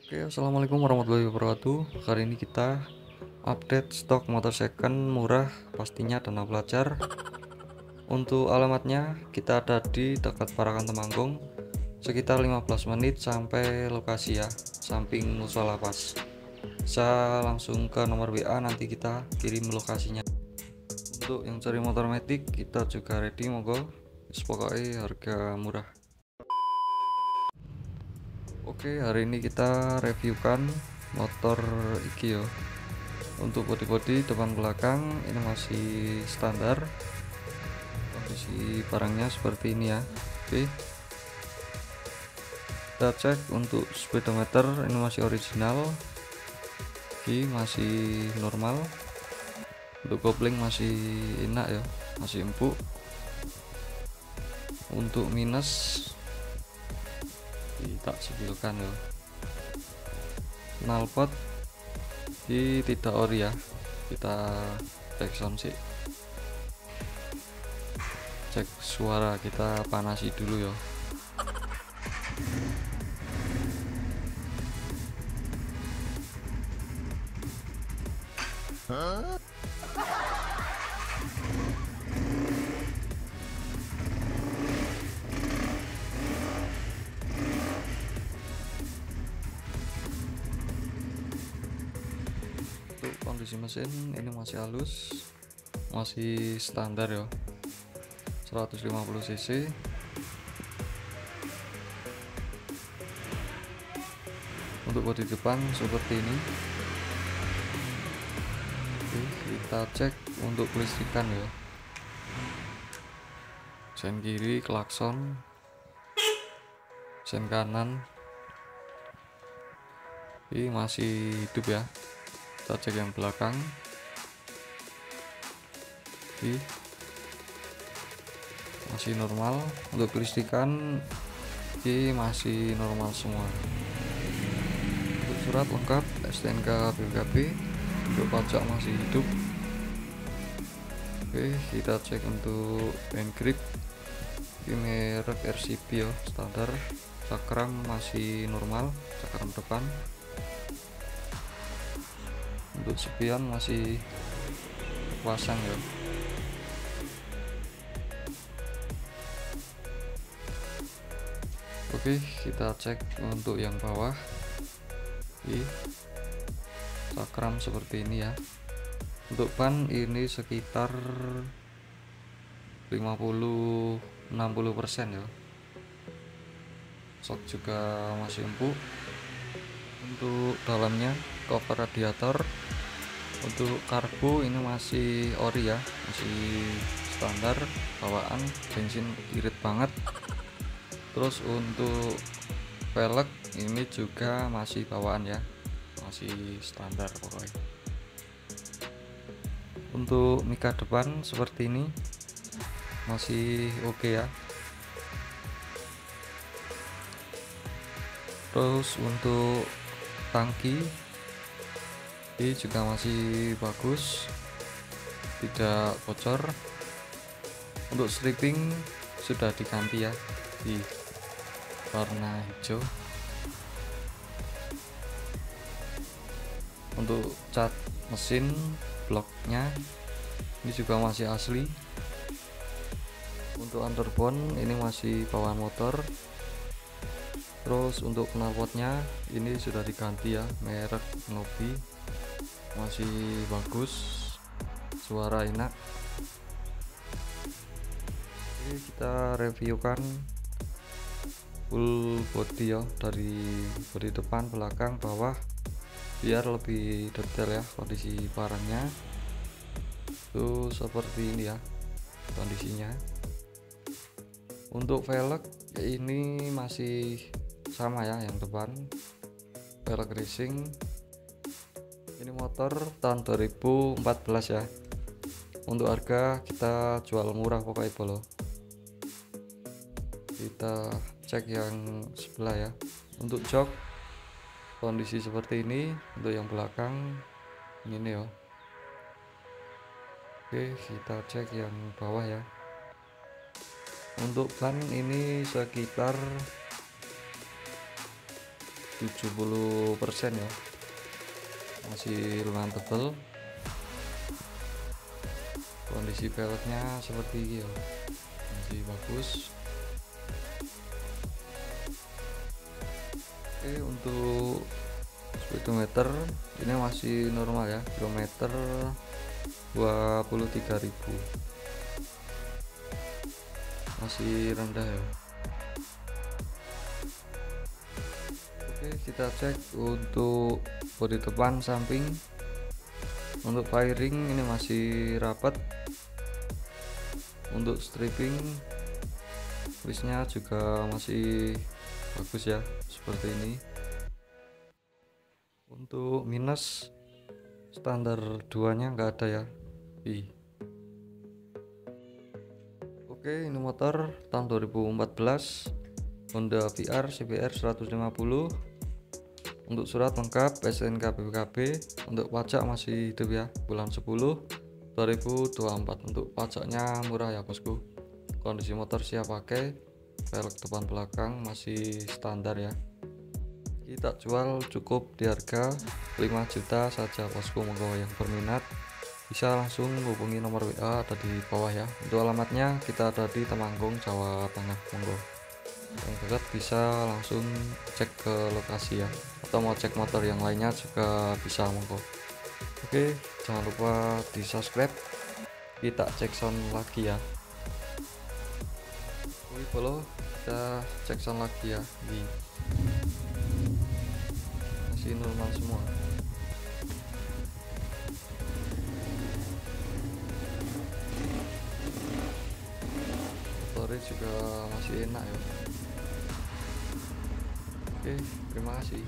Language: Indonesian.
Oke, assalamualaikum warahmatullahi wabarakatuh. Kali ini kita update stok motor second murah pastinya dana pelajar. Untuk alamatnya kita ada di dekat Parakan Temanggung, sekitar 15 menit sampai lokasi ya, samping musola pas. Bisa langsung ke nomor WA, nanti kita kirim lokasinya. Untuk yang cari motor metik kita juga ready, monggo. Pokoknya harga murah. Oke, hari ini kita reviewkan motor iki yo. Untuk bodi-bodi depan belakang ini masih standar. Kondisi barangnya seperti ini ya. Oke. Kita cek untuk speedometer, ini masih original. Oke, masih normal. Untuk kopling masih enak ya, masih empuk. Untuk minus tak sebelkan ya. Knalpot ini tidak ori ya. Kita cek sound sih. Cek suara, kita panasi dulu ya. Untuk kondisi mesin ini masih halus, masih standar ya, 150 cc. Untuk bodi depan seperti ini. Oke, kita cek untuk kelistrikan ya. Sen kiri klakson, sen kanan ini masih hidup ya. Kita cek yang belakang. Oke, masih normal. Untuk kelistrikan ini masih normal semua. Untuk surat lengkap STNK BPKB. Untuk pajak masih hidup. Oke, kita cek untuk hand grip. Ini merek RCP ya, standar. Cakram masih normal, cakram depan. Untuk spion masih pasang ya. Oke, kita cek untuk yang bawah. Cakram seperti ini ya. Untuk ban ini sekitar 50-60% ya. Sok juga masih empuk. Untuk dalamnya cover radiator. Untuk karbu ini masih ori ya, masih standar bawaan, bensin irit banget. Terus untuk velg ini juga masih bawaan ya, masih standar pokoknya. Untuk mika depan seperti ini masih oke ya. Terus untuk tangki ini juga masih bagus, tidak bocor. Untuk stripping sudah diganti ya, di warna hijau. Untuk cat mesin bloknya ini juga masih asli. Untuk underbone ini masih bawaan motor. Terus untuk knalpotnya ini sudah diganti ya, merek Nobi, masih bagus, suara enak. Oke, kita reviewkan full body ya, dari bodi depan, belakang, bawah, biar lebih detail ya kondisi barangnya. Tuh seperti ini ya kondisinya. Untuk velg ini masih sama ya, yang depan velg racing. Ini motor tahun 2014 ya. Untuk harga kita jual murah pokoknya bolo. Kita cek yang sebelah ya. Untuk jok kondisi seperti ini. Untuk yang belakang ini ya. Oke, kita cek yang bawah ya. Untuk ban ini sekitar 70% ya, masih lumayan tebal. Kondisi velgnya seperti ini ya, masih bagus. Oke, untuk speedometer ini masih normal ya, kilometer 23.000, masih rendah ya. Oke, kita cek untuk bodi depan samping. Untuk fairing ini masih rapat. Untuk stripping wrisnya juga masih bagus ya, seperti ini. Untuk minus standar 2 nya nggak ada ya. Oke, ini motor tahun 2014, Honda VR CBR 150. Untuk surat lengkap SNK BPKB. Untuk pajak masih hidup ya, bulan 10 2024. Untuk pajaknya murah ya bosku. Kondisi motor siap pakai, velg depan belakang masih standar ya. Kita jual cukup di harga 5 juta saja bosku. Monggo yang berminat bisa langsung hubungi nomor WA ada di bawah ya. Untuk alamatnya kita ada di Temanggung, Jawa Tengah. Monggo yang dekat bisa langsung cek ke lokasi ya, atau mau cek motor yang lainnya juga bisa. Monggo. Oke, jangan lupa di subscribe. Kita cek sound lagi ya. Oke, follow, kita cek sound lagi ya. Masih normal semua. Motornya juga masih enak ya. Oke, terima kasih.